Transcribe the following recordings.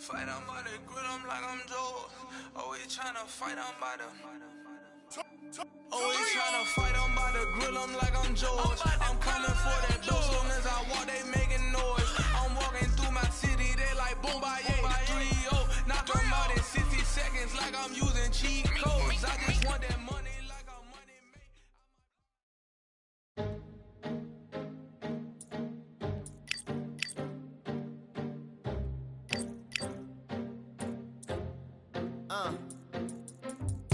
Fight, I'm about to grill them like I'm Joe. Always tryna fight, I'm about to. Always tryna fight, I'm about to grill them like I'm George. I'm coming for that dough, soon as I walk, they making noise. I'm walking through my city, they like boom, by 3-0. Knock them out in 60 seconds like I'm using cheat codes. I just want that money like I'm money made.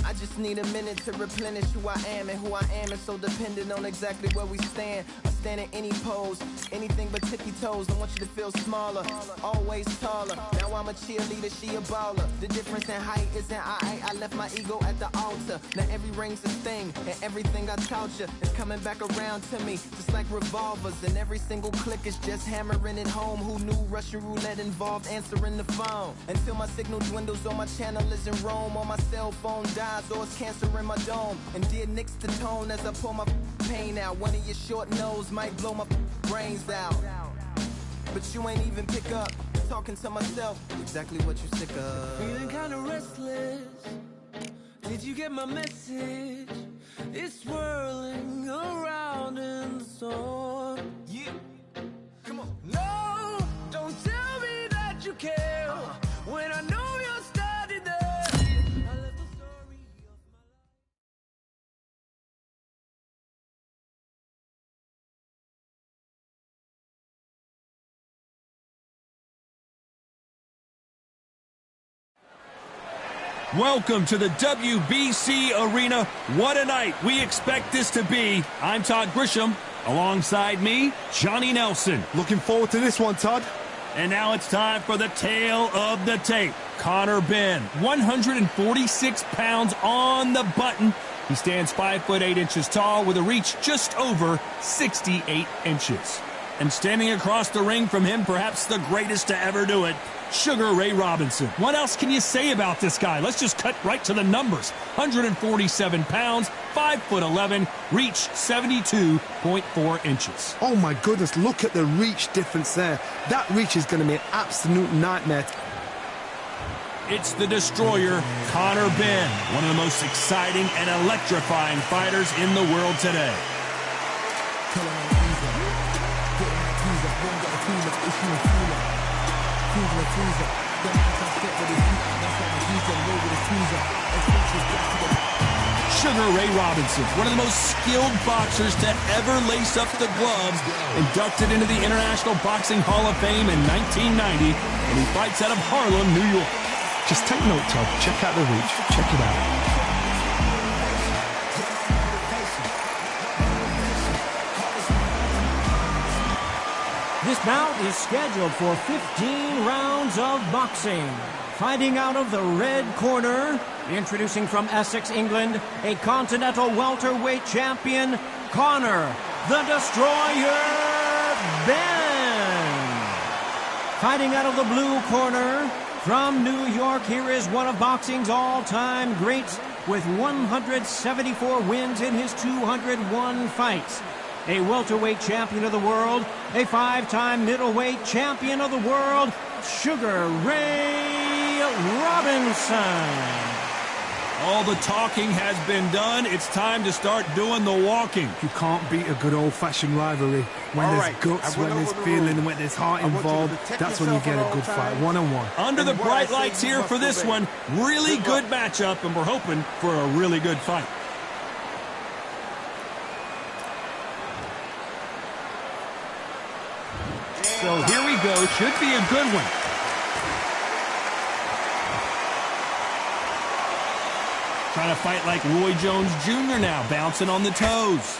I just need a minute to replenish who I am, and who I am is so dependent on exactly where we stand. I stand in any pose, anything but tippy toes. I want you to feel smaller, always taller. Now I'm a cheerleader, she a baller. The difference in height isn't I left my ego at the altar. Now every ring's a thing, and everything I taught you is coming back around to me, just like revolvers. And every single click is just hammering it home. Who knew Russian roulette involved answering the phone? Until my signal dwindles or my channel is in Rome, or my cell phone dies, or it's cancer in my dome. And dear nicks the tone as I pour my pain out. One of your short nose might blow my brains out, but you ain't even pick up. Talking to myself, exactly what you sick of. Feeling kinda restless. Did you get my message? It's swirling around in the storm. Yeah, come on. No, don't tell me that you care when I know you're standing there. I left the story of my life. Welcome to the WBC Arena. What a night we expect this to be. I'm Todd Grisham. Alongside me, Johnny Nelson. Looking forward to this one, Todd. And now it's time for the tale of the tape. Conor Benn, 146 pounds on the button. He stands 5'8" tall with a reach just over 68 inches. And standing across the ring from him, perhaps the greatest to ever do it, Sugar Ray Robinson. What else can you say about this guy? Let's just cut right to the numbers. 147 pounds, 5'11", reach 72.4 inches. Oh my goodness, look at the reach difference there. That reach is going to be an absolute nightmare. It's the Destroyer, Conor Benn, one of the most exciting and electrifying fighters in the world today. Sugar Ray Robinson, one of the most skilled boxers to ever lace up the gloves, inducted into the International Boxing Hall of Fame in 1990, and he fights out of Harlem, New York. Just take note, Todd. Check out the reach. Check it out. This bout is scheduled for 15 rounds of boxing. Fighting out of the red corner, introducing from Essex, England, a continental welterweight champion, Conor the Destroyer Benn. Fighting out of the blue corner, from New York, here is one of boxing's all-time greats with 174 wins in his 201 fights. A welterweight champion of the world, a 5-time middleweight champion of the world, Sugar Ray Robinson. All the talking has been done. It's time to start doing the walking. You can't beat a good old-fashioned rivalry. When there's guts, when there's feeling, when there's heart involved, that's when you get a good fight, one-on-one. Under the bright lights here for this one, really good matchup, and we're hoping for a really good fight. So here we go. Should be a good one. Trying to fight like Roy Jones Jr. now, bouncing on the toes.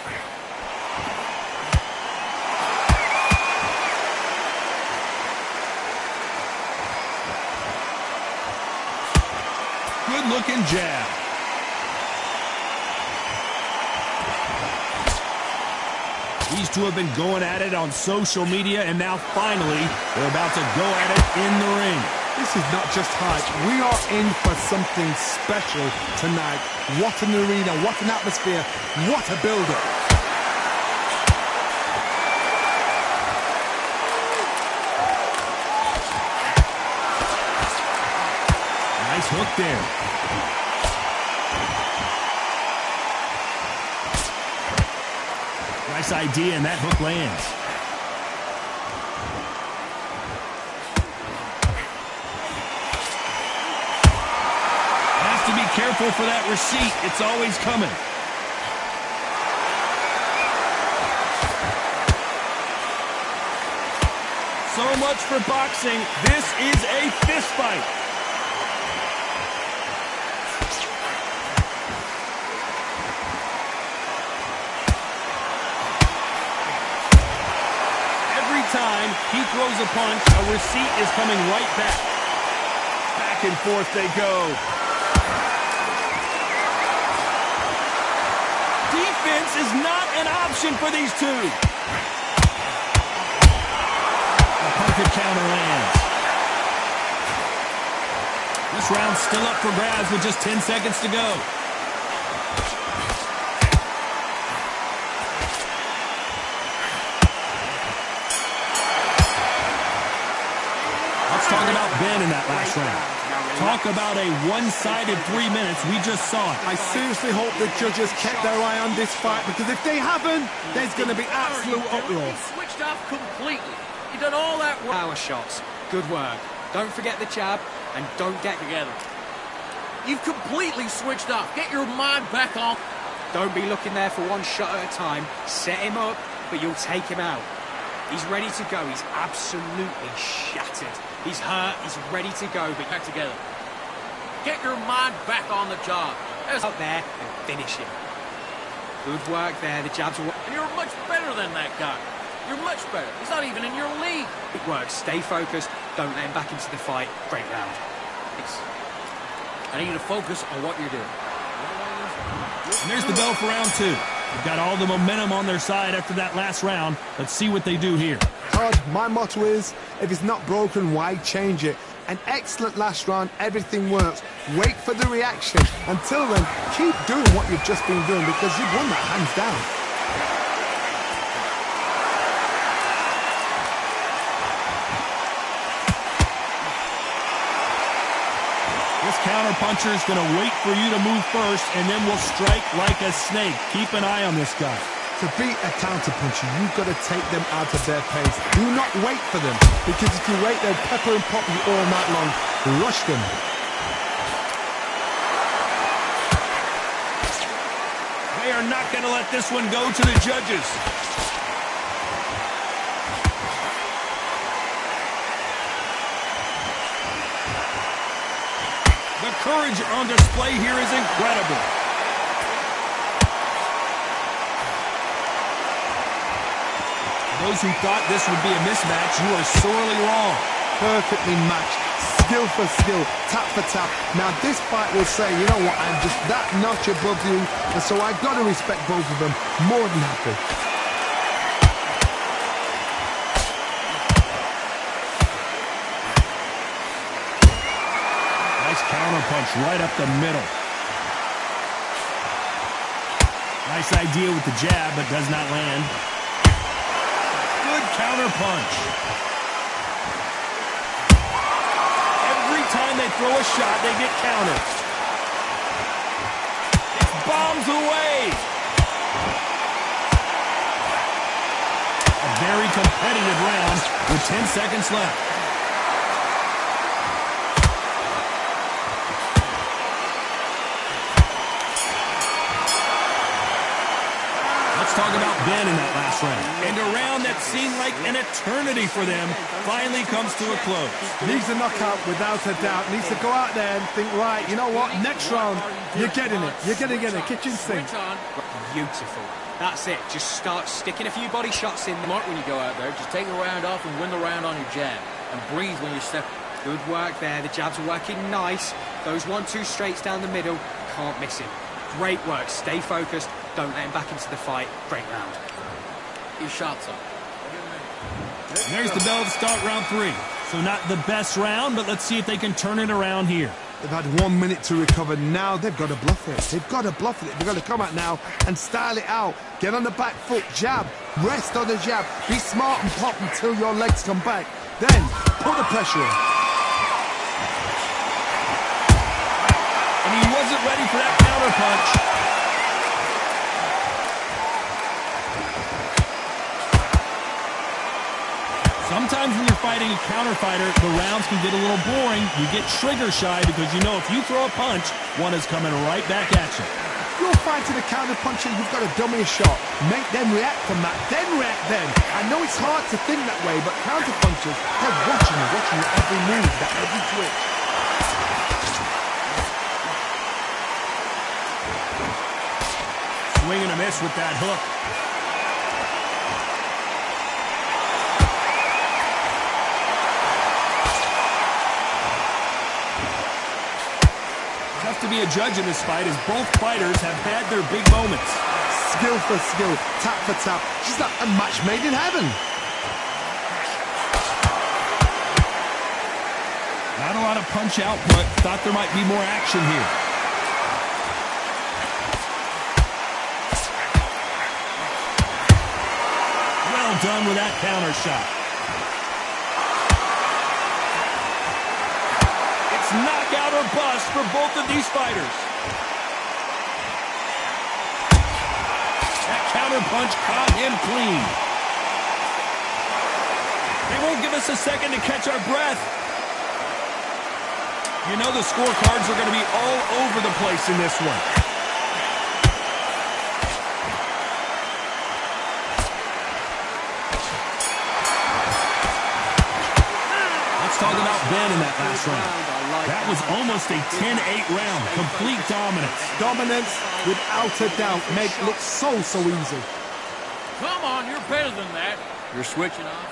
Good-looking jab. These two have been going at it on social media, and now finally they're about to go at it in the ring. This is not just hype. We are in for something special tonight. What an arena, what an atmosphere, what a build-up. hook there. Nice idea, and that hook lands. Has to be careful for that receipt. It's always coming. So much for boxing. This is a fist fight. Every time he throws a punch, a receipt is coming right back. Back and forth they go. Defense is not an option for these two. Perfect counter lands. This round's still up for grabs with just 10 seconds to go. Let's talk about Ben in that last round. Talk about a one-sided 3 minutes. We just saw it. I seriously hope the judges kept their eye on this fight, because if they haven't, there's going to be absolute uproar. He switched off completely. He done all that work. Power shots. Good work. Don't forget the jab, and don't get together. You've completely switched off. Get your mind back on. Don't be looking there for one shot at a time. Set him up, but you'll take him out. He's ready to go. He's absolutely shattered. He's hurt. He's ready to go, but back together. Get your mind back on the job. Out there and finish him. Good work there. The jabs are... And you're much better than that guy. You're much better. He's not even in your league. It works. Stay focused. Don't let him back into the fight. Great round. Thanks. I need you to focus on what you're doing. And there's the bell for round two. They've got all the momentum on their side after that last round. Let's see what they do here. Todd, my motto is, if it's not broken, why change it? An excellent last round. Everything works. Wait for the reaction. Until then, keep doing what you've just been doing, because you've won that hands down. Counter-puncher is going to wait for you to move first, and then will strike like a snake. Keep an eye on this guy. To beat a counter-puncher, you've got to take them out of their pace. Do not wait for them, because if you wait, they'll pepper and pop you all night long. Rush them. They are not going to let this one go to the judges. The courage on display here is incredible. Those who thought this would be a mismatch, you are sorely wrong. Perfectly matched, skill for skill, tap for tap. Now this fight will say, you know what, I'm just that notch above you, and so I've got to respect both of them. More than happy. Counter punch right up the middle. Nice idea with the jab, but does not land. Good counter punch. Every time they throw a shot, they get countered. It's bombs away. A very competitive round with 10 seconds left. Let's talk about Ben in that last round. And a round that seemed like an eternity for them finally comes to a close. Needs a knockout without a doubt. Needs to go out there and think, right, you know what, next round, you're getting it. You're going to get a kitchen sink. Beautiful. That's it. Just start sticking a few body shots in. Smart when you go out there. Just take the round off and win the round on your jab. And breathe when you step. Good work there. The jabs are working nice. Those 1-2 straights down the middle. Can't miss him. Great work. Stay focused. Don't let him back into the fight. Great round. His shots up. And there's the bell to start round 3. So not the best round, but let's see if they can turn it around here. They've had 1 minute to recover. Now they've got to bluff it. They've got to bluff it. They've got to come out now and style it out. Get on the back foot, jab, rest on the jab. Be smart and pop until your legs come back. Then put the pressure on. counterpunch. Sometimes when you're fighting a counter fighter, the rounds can get a little boring. You get trigger shy because you know if you throw a punch, one is coming right back at you. If you're fighting a counter puncher, you've got to dummy a shot. Make them react from that, then react then. I know it's hard to think that way, but counter punchers, they're watching your every move, that every twitch. Swing and a miss with that hook. Tough to be a judge in this fight as both fighters have had their big moments. Skill for skill, tap for tap. Just like a match made in heaven. Not a lot of punch output. Thought there might be more action here. Well done with that counter shot. Knockout or bust for both of these fighters. That counter punch caught him clean. They won't give us a second to catch our breath. You know the scorecards are going to be all over the place in this one. Let's talk about Ben in that last round. That was almost a 10-8 round. Complete dominance. Dominance, without a doubt, make it look so easy. Come on, you're better than that. You're switching off.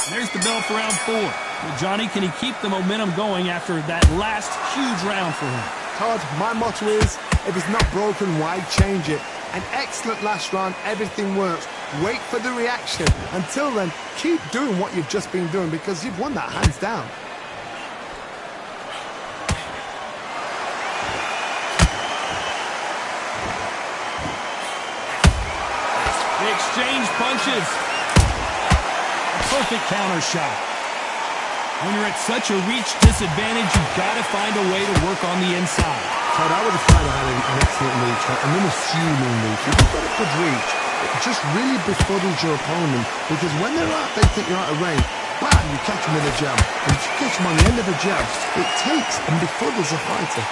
There's the bell for round 4. Well, Johnny, can he keep the momentum going after that last huge round for him? Todd, my motto is, if it's not broken, why change it? An excellent last round, everything works. Wait for the reaction. Until then, keep doing what you've just been doing because you've won that hands down. Exchange punches. A perfect counter shot. When you're at such a reach disadvantage, you've got to find a way to work on the inside. Todd, I would have tried to have an excellent reach, an unassuming reach. If you've got a good reach, it just really befuddles your opponent because when they're out, they think you're out of range. Bam, you catch them in a jab. And if you catch them on the end of a jab, it takes and befuddles a fighter.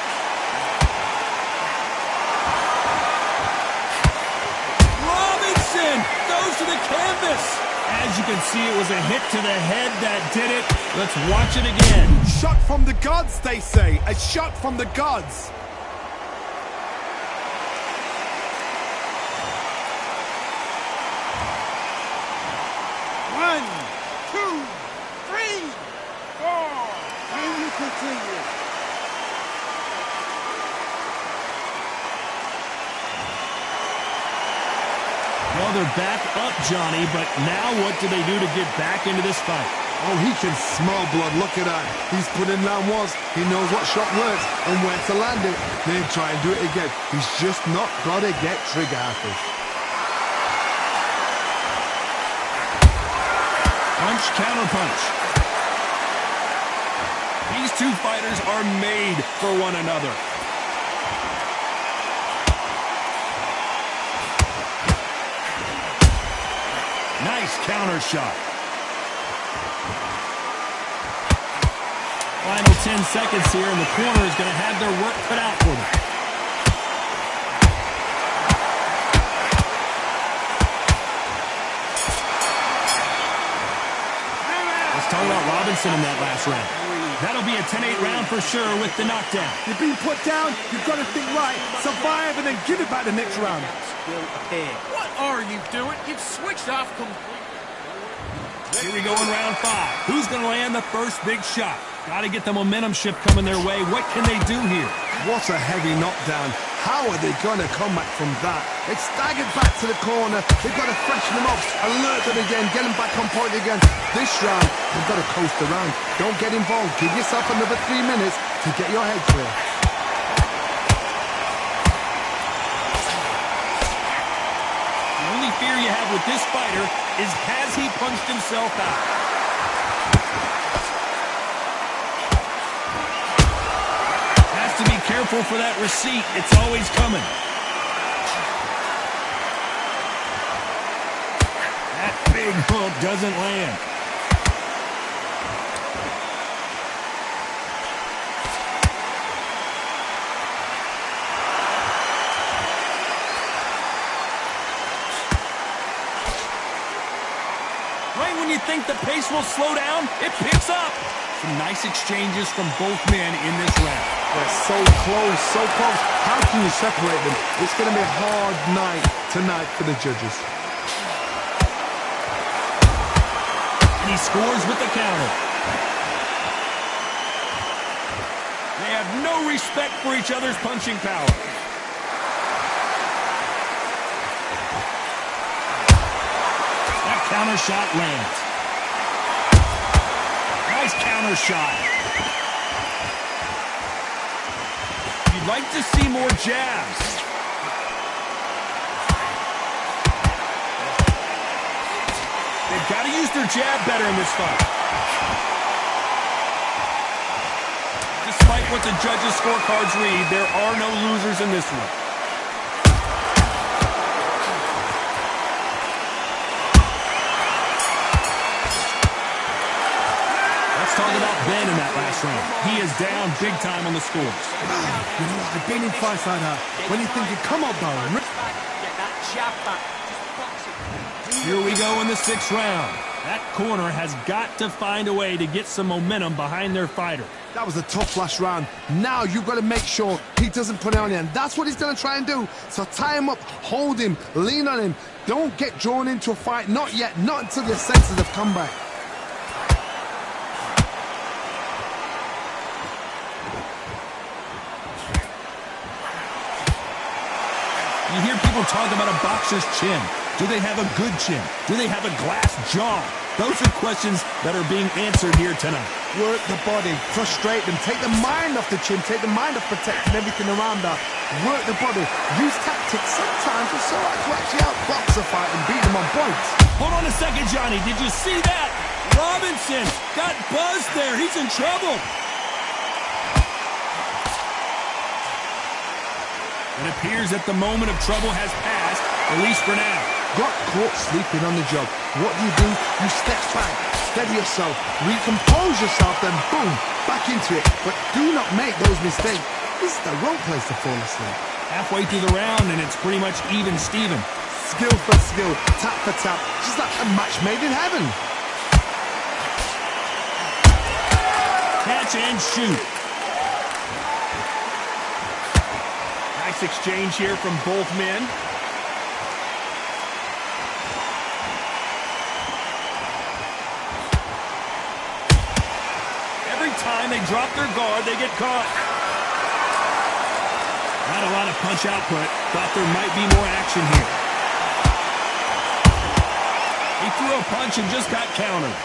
Goes to the canvas. As you can see, it was a hit to the head that did it. Let's watch it again. Shot from the gods, they say. A shot from the gods. One, two, three, four. Can you continue? Well, they're back up, Johnny, but now what do they do to get back into this fight? Oh, he can smell blood. Look at that. He's put in round once. He knows what shot works and where to land it. Then try and do it again. He's just not got to get trigger happy. Punch, counter punch. These two fighters are made for one another. Nice counter shot. Final 10 seconds here, and the corner is going to have their work cut out for them. Let's talk about Robinson in that last round. That'll be a 10-8 round for sure with the knockdown. You've been put down. You've got to think right. Survive and then give it back the next round. What are you doing? You've switched off completely. Here we go in round 5. Who's going to land the first big shot? Got to get the momentum shift coming their way. What can they do here? What a heavy knockdown. How are they going to come back from that? It's staggered back to the corner. They've got to freshen them up, alert them again, get them back on point again. This round, they've got to coast around. Don't get involved. Give yourself another 3 minutes to get your head clear. The only fear you have with this fighter is has he punched himself out? Has to be careful. careful for that receipt. It's always coming. That big hook doesn't land. Right when you think the pace will slow down, it picks up. Some nice exchanges from both men in this round. They're so close, so close. How can you separate them? It's going to be a hard night tonight for the judges. And he scores with the counter. They have no respect for each other's punching power. That counter shot lands. Nice counter shot. You'd like to see more jabs. They've got to use their jab better in this fight. Despite what the judges' scorecards read, there are no losers in this one. Let's talk about Ben in that last round. He is down big time on the scores. You know what? I've been in fights like that. When you're thinking, come on, Baron. Get that jab back. Just box it. Here we go in the 6th round. That corner has got to find a way to get some momentum behind their fighter. That was a tough last round. Now you've got to make sure he doesn't put it on you, and that's what he's going to try and do. So tie him up, hold him, lean on him. Don't get drawn into a fight. Not yet. Not until your senses have come back. You hear people talk about a boxer's chin. Do they have a good chin? Do they have a glass jaw? Those are questions that are being answered here tonight. Work the body, frustrate them, take the mind off the chin, take the mind off protecting everything around that. Work the body, use tactics. Sometimes it's so hard to actually outbox a fight and beat them on points. Hold on a second, Johnny. Did you see that? Robinson got buzzed there. He's in trouble. It appears that the moment of trouble has passed, at least for now. Got caught sleeping on the job. What do? You step back, steady yourself, recompose yourself, then boom, back into it. But do not make those mistakes. This is the wrong place to fall asleep. Halfway through the round, and it's pretty much even Steven. Skill for skill, tap for tap, just like a match made in heaven. Catch and shoot. Nice exchange here from both men. Every time they drop their guard, they get caught. Not a lot of punch output. Thought there might be more action here. He threw a punch and just got countered.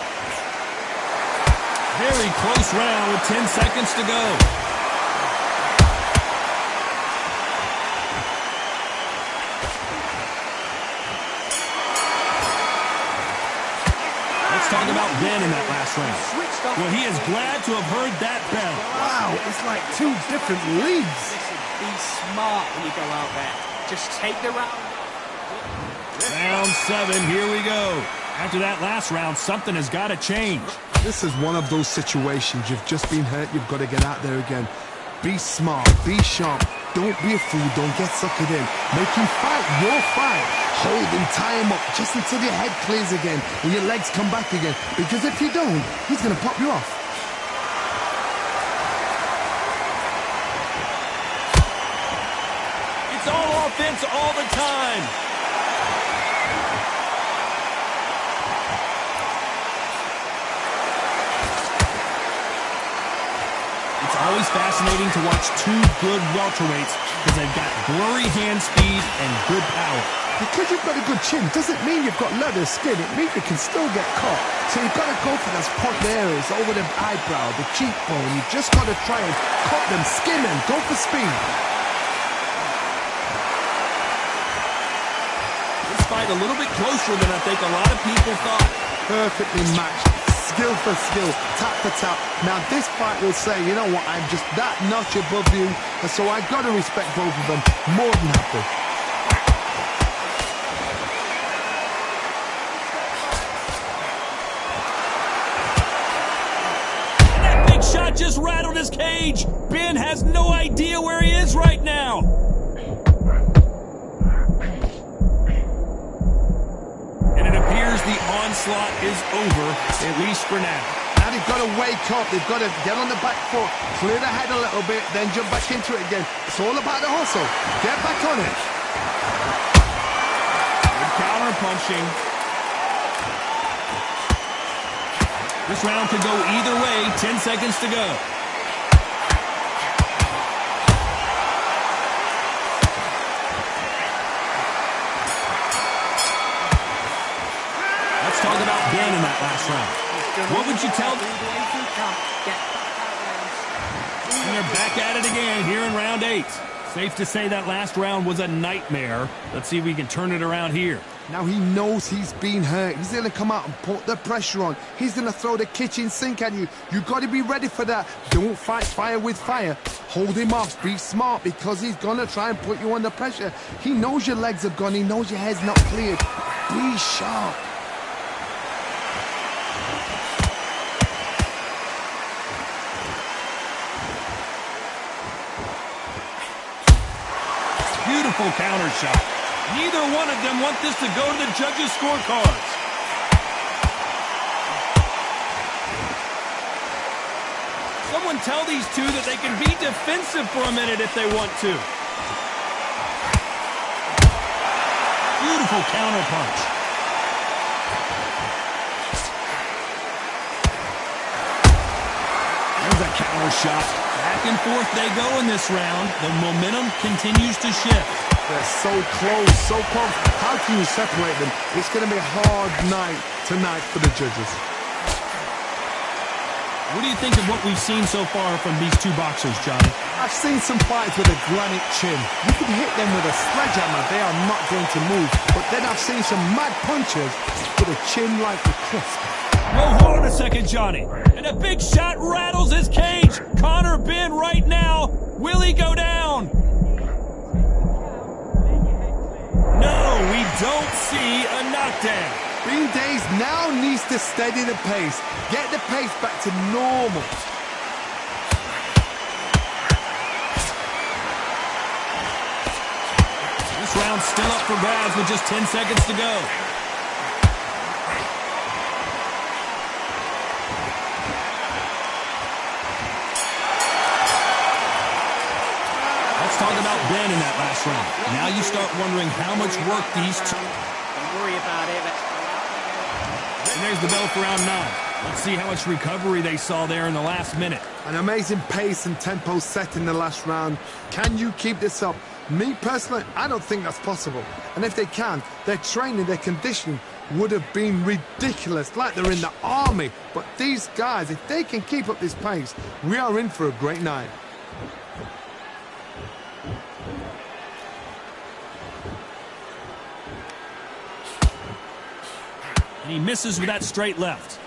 Very close round with 10 seconds to go. Talk about Ben in that last round. Well, he is glad to have heard that bell. Wow, it's like two different leagues. Listen, be smart when you go out there. Just take the round. Round 7, here we go. After that last round, something has got to change. This is one of those situations. You've just been hurt. You've got to get out there again. Be smart. Be sharp. Don't be a fool. Don't get suckered in. Make him fight your fight. Hold him, tie him up, just until your head clears again and your legs come back again. Because if you don't, he's going to pop you off. It's all offense all the time. It's always fascinating to watch two good welterweights because they've got blurry hand speed and good power. Because you've got a good chin doesn't mean you've got leather skin. It means you can still get caught. So you've got to go for those point areas, over the eyebrow, the cheekbone. You've just got to try and cut them, skin them, go for speed. This fight a little bit closer than I think a lot of people thought. Perfectly matched. skill for skill, tap for tap. Now this fight will say, you know what, I'm just that notch above you, and so I've got to respect both of them. More than happy. And that big shot just rattled his cage. Ben has no idea where he is right now. And it appears the onslaught is over, at least for now. Now they've got to wake up. They've got to get on the back foot, clear the head a little bit, then jump back into it again. It's all about the hustle. Get back on it. Good counter punching. This round could go either way. 10 seconds to go. Let's talk about Ben in that last round. What would you tell them? And they're back at it again here in round 8. Safe to say that last round was a nightmare. Let's see if we can turn it around here. Now he knows he's been hurt. He's going to come out and put the pressure on. He's going to throw the kitchen sink at you. You've got to be ready for that. Don't fight fire with fire. Hold him off. Be smart, because he's going to try and put you under pressure. He knows your legs are gone. He knows your head's not cleared. Be sharp. Beautiful counter shot. Neither one of them want this to go to the judges' scorecards. Someone tell these two that they can be defensive for a minute if they want to. Beautiful counter punch. There's a counter shot. Back and forth they go in this round. The momentum continues to shift. They're so close, so close. How can you separate them? It's going to be a hard night tonight for the judges. What do you think of what we've seen so far from these two boxers, Johnny? I've seen some fights with a granite chin. You can hit them with a sledgehammer, they are not going to move. But then I've seen some mad punchers with a chin like a crisp. Well, hold on a second, Johnny. And a big shot rattles his cage. Conor Ben right now. Will he go down? No, we don't see a knockdown. Bean Days now needs to steady the pace. Get the pace back to normal. This round's still up for grabs with just 10 seconds to go. Talk about Ben in that last round. Now you start wondering how much work these two... Don't worry about it. And there's the bell for round 9. Let's see how much recovery they saw there in the last minute. An amazing pace and tempo set in the last round. Can you keep this up? Me personally, I don't think that's possible. And if they can, their training, their conditioning would have been ridiculous, like they're in the army. But these guys, if they can keep up this pace, we are in for a great night. And he misses with that straight left.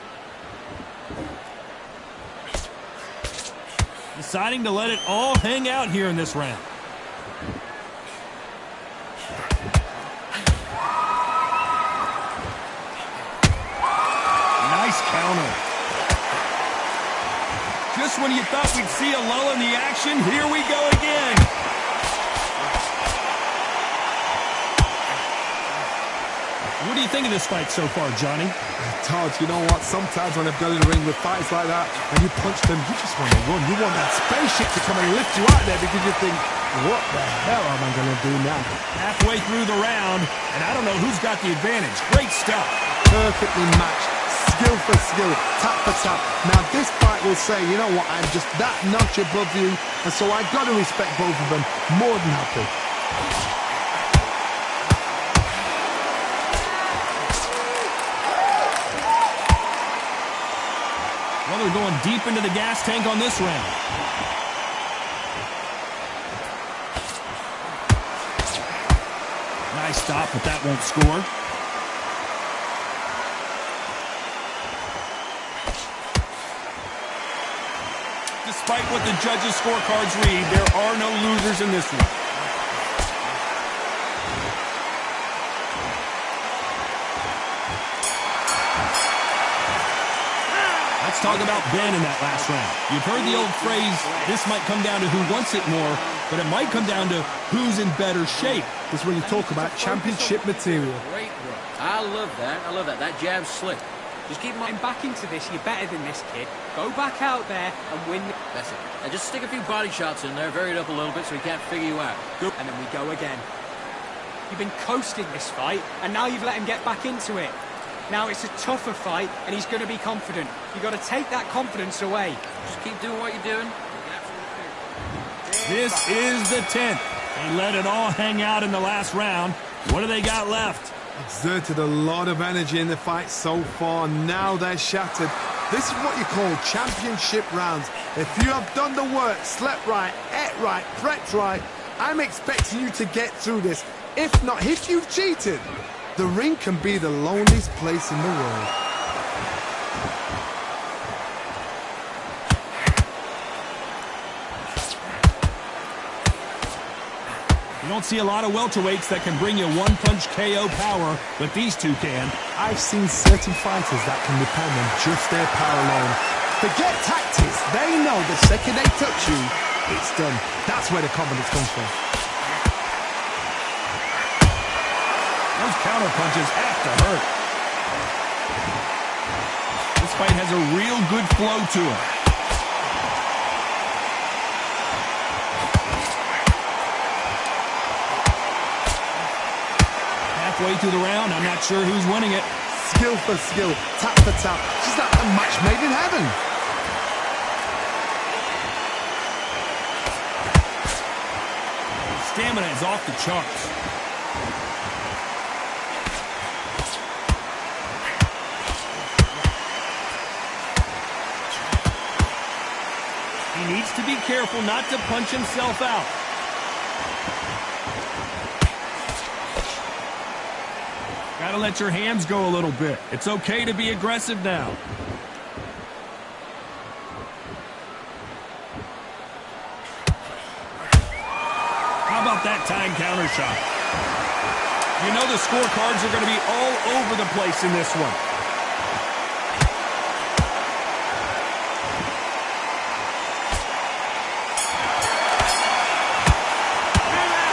Deciding to let it all hang out here in this round. Nice counter. Just when you thought we'd see a lull in the action, here we go again. What do you think of this fight so far, Johnny? Todd, you know what? Sometimes when I've got in the ring with fights like that, and you punch them, you just want to run. You want that spaceship to come and lift you out there because you think, what the hell am I going to do now? Halfway through the round, and I don't know who's got the advantage. Great stuff. Perfectly matched. Skill for skill, tap for tap. Now this fight will say, you know what? I'm just that notch above you, and so I've got to respect both of them. More than happy. Well, they're going deep into the gas tank on this round. Nice stop, but that won't score. despite what the judges' scorecards read, there are no losers in this one. Let's talk about Ben in that last round. You've heard the old phrase, this might come down to who wants it more, but it might come down to who's in better shape. This is when you talk about championship material. Great work. I love that. I love that. That jab's slick. Just keep him back into this. You're better than this, kid. Go back out there and win. That's it. And just stick a few body shots in there, vary it up a little bit so he can't figure you out. Good. And then we go again. You've been coasting this fight, and now you've let him get back into it. Now it's a tougher fight, and he's going to be confident. You've got to take that confidence away. Just keep doing what you're doing. This is the 10th. They let it all hang out in the last round. What do they got left? Exerted a lot of energy in the fight so far. Now they're shattered. This is what you call championship rounds. If you have done the work, slept right, ate right, prepped right, I'm expecting you to get through this. If not, if you've cheated, the ring can be the loneliest place in the world. You don't see a lot of welterweights that can bring you one-punch KO power, but these two can. I've seen certain fighters that can depend on just their power alone. Forget tactics. They know the second they touch you, it's done. That's where the confidence comes from. Those counter punches have to hurt. This fight has a real good flow to it. Halfway through the round, I'm not sure who's winning it. Skill for skill, tap for tap. Just like a match made in heaven. Stamina is off the charts. He needs to be careful not to punch himself out. Gotta let your hands go a little bit. It's okay to be aggressive now. How about that time counter shot? You know the scorecards are going to be all over the place in this one.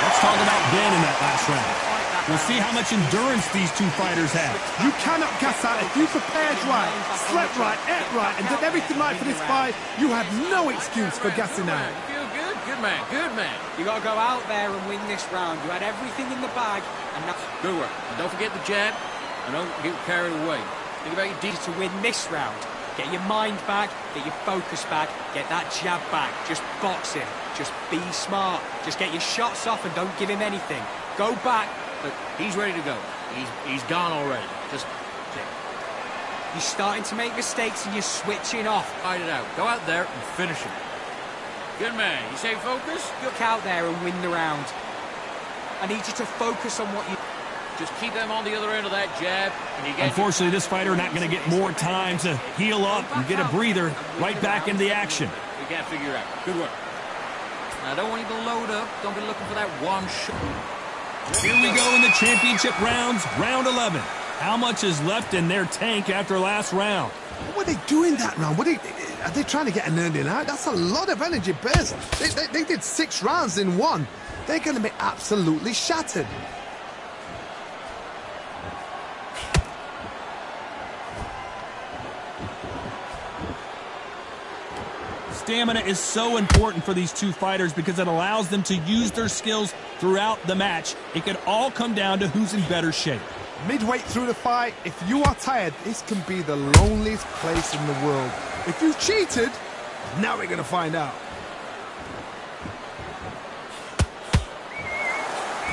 Let's talk about Ben in that last round. We'll see how much endurance these two fighters have. You cannot gas out. If you prepared right, slept right, ate right, and did everything right for this fight, you have no excuse for gassing out. You feel good? Good man, good man. You got to go out there and win this round. You had everything in the bag, and now good work. And don't forget the jab, and don't get carried away. Think about your to win this round. Get your mind back, get your focus back, get that jab back. Just box him. Just be smart. Just get your shots off and don't give him anything. Go back. But he's ready to go. He's gone already. Just you're starting to make mistakes and you're switching off. Fight it out. Go out there and finish him. Good man. You stay focused? Look out there and win the round. I need you to focus on what you... Just keep them on the other end of that jab. And you get unfortunately, this fighter not going to get more time to heal up and get a breather right back into the action. You can't figure it out. Good work. Now, I don't want you to load up. Don't be looking for that one shot. Here we go in the championship rounds, round 11. How much is left in their tank after last round? What were they doing that round? Are they trying to get an earning out? That's a lot of energy burst. They did 6 rounds in one. They're going to be absolutely shattered. Stamina is so important for these two fighters because it allows them to use their skills throughout the match. It could all come down to who's in better shape. Midway through the fight, if you are tired, this can be the loneliest place in the world. If you cheated, now we're going to find out.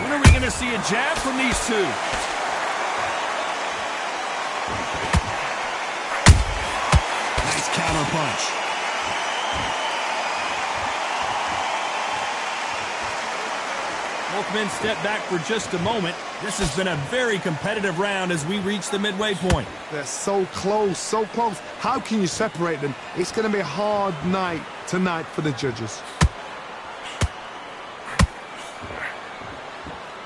When are we going to see a jab from these two? Nice counter punch. Both men step back for just a moment. This has been a very competitive round as we reach the midway point. They're so close, so close. How can you separate them? It's going to be a hard night tonight for the judges.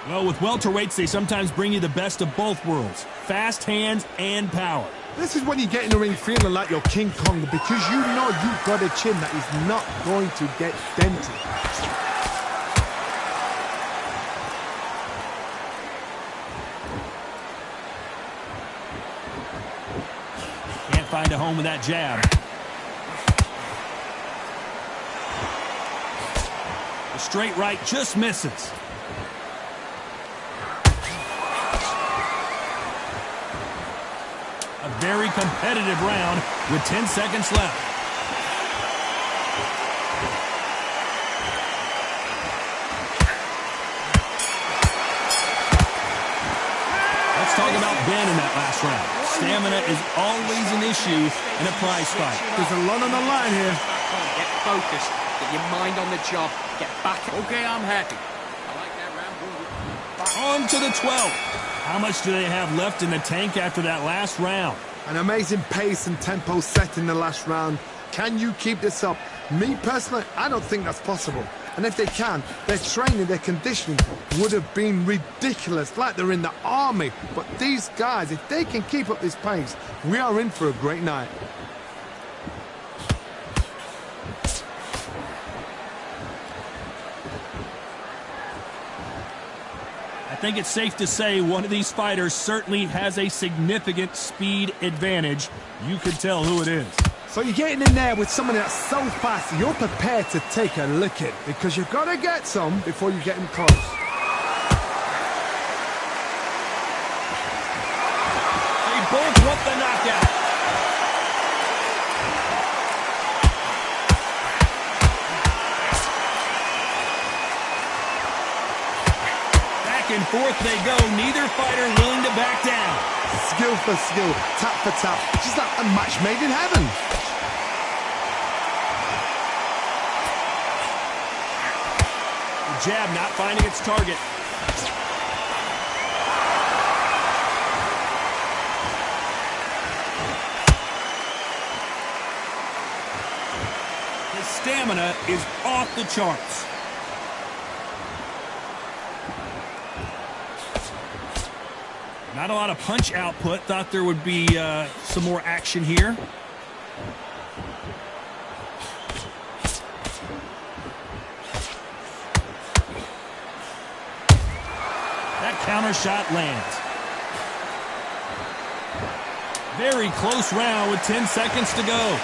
Well, with welterweights, they sometimes bring you the best of both worlds. Fast hands and power. This is when you get in the ring feeling like you're King Kong because you know you've got a chin that is not going to get dented. Can't find a home with that jab. The straight right just misses. A very competitive round with 10 seconds left. Let's talk about Ben in that last round. Stamina is always an issue in a prize fight. There's a lot on the line here. Get focused. Get your mind on the job. Get back. Okay, I'm happy. I like that round. On to the 12th. How much do they have left in the tank after that last round? An amazing pace and tempo set in the last round. Can you keep this up? Me personally, I don't think that's possible. And if they can, their training, their conditioning would have been ridiculous, like they're in the army. But these guys, if they can keep up this pace, we are in for a great night. I think it's safe to say one of these fighters certainly has a significant speed advantage. You can tell who it is. So you're getting in there with someone that's so fast, you're prepared to take a licking because you've got to get some before you get him close. They both want the knockout. And forth they go, neither fighter willing to back down. Skill for skill, tap for tap, just like a match made in heaven. The jab not finding its target. His stamina is off the charts. Not a lot of punch output. Thought there would be some more action here. That counter shot lands. Very close round with 10 seconds to go.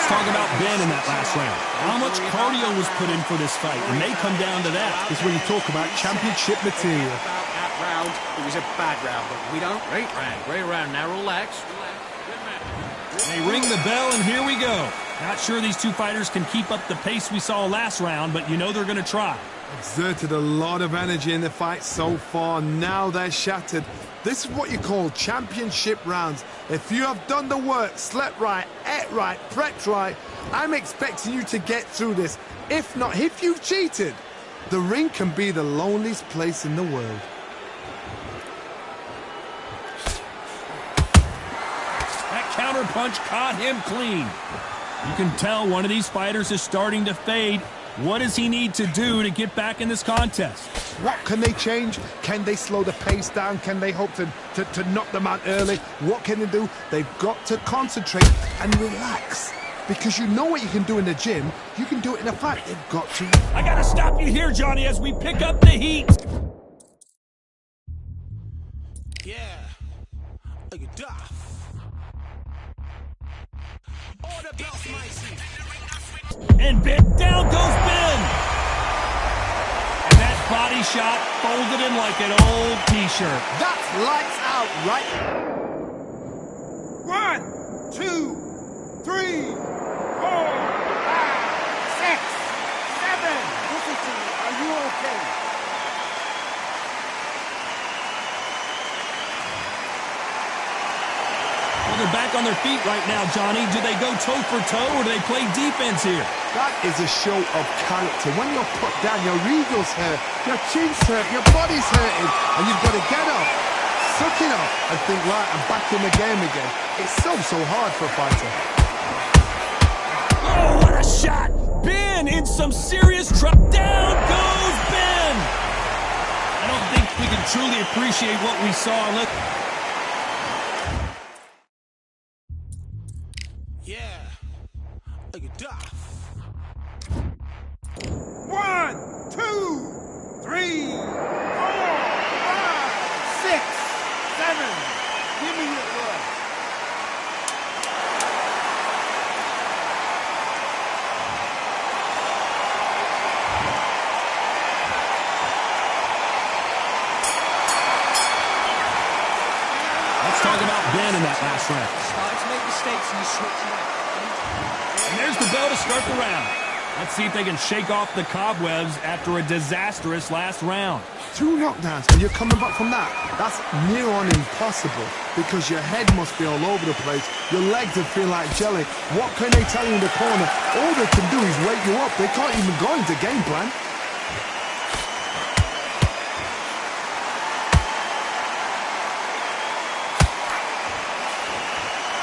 Talk about Ben in that last round. How much cardio was put in for this fight? It may come down to that. It's when you talk about championship material. About that round, it was a bad round, but we don't. Great round. Now relax. They ring the bell, and here we go. Not sure these two fighters can keep up the pace we saw last round, but you know they're going to try. Exerted a lot of energy in the fight so far. Now they're shattered. This is what you call championship rounds. If you have done the work, slept right, ate right, prepped right, I'm expecting you to get through this. If not, if you've cheated, the ring can be the loneliest place in the world. That counter punch caught him clean. You can tell one of these fighters is starting to fade. What does he need to do to get back in this contest? What can they change? Can they slow the pace down? Can they hope to knock them out early? What can they do? They've got to concentrate and relax. Because you know what you can do in the gym, you can do it in a fight. They've got to. I gotta stop you here, Johnny, as we pick up the heat. Yeah. Look at that. Order belts, And Ben, down goes Ben. And that body shot folded him like an old t-shirt. That's lights out, right? 1, 2, 3, 4, 5, 6, 7. Listen to me. Are you okay? back on their feet right now, Johnny. Do they go toe-for-toe, or do they play defense here? That is a show of character. When you're put down, your eagle's hurt, your chin's hurt, your body's hurting, and you've got to get up, suck it up, and think, right, I'm back in the game again. It's so hard for a fighter. Oh, what a shot! Ben in some serious trouble. Down goes Ben! I don't think we can truly appreciate what we saw. Yeah. Look at that. 1, 2, 3, 4, 5, 6, 7. Give me your blood. Let's talk about Ben in that last round. Starting to make mistakes and you switch it up. And there's the bell to start the round. Let's see if they can shake off the cobwebs after a disastrous last round. 2 knockdowns, and you're coming back from that. That's near on impossible, because your head must be all over the place. Your legs will feel like jelly. What can they tell you in the corner? All they can do is wake you up. They can't even go into game plan.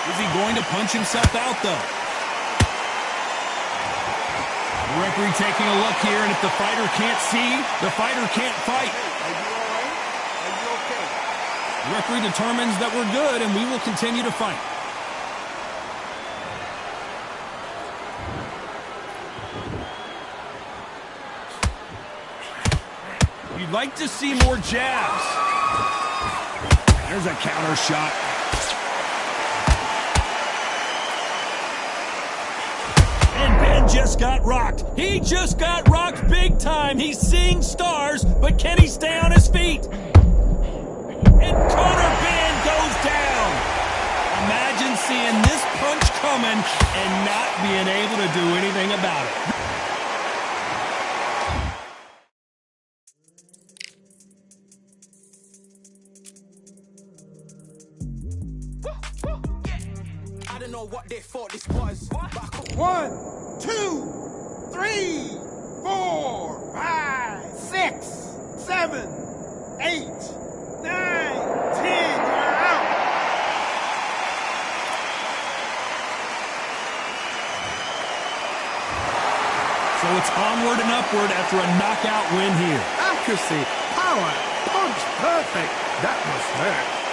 Is he going to punch himself out, though? The referee taking a look here, and if the fighter can't see, the fighter can't fight. Are you all right? Are you okay? The referee determines that we're good, and we will continue to fight. You'd like to see more jabs. There's a counter shot. Just got rocked. He just got rocked big time. He's seeing stars, but can he stay on his feet? And Conor Ben goes down. Imagine seeing this punch coming and not being able to do anything about it. I don't know what they thought this was. 1, 2, 3, 4, 5, 6, 7, 8, 9, 10. You're out. So it's onward and upward after a knockout win here. Accuracy, power, punch, perfect. That must hurt.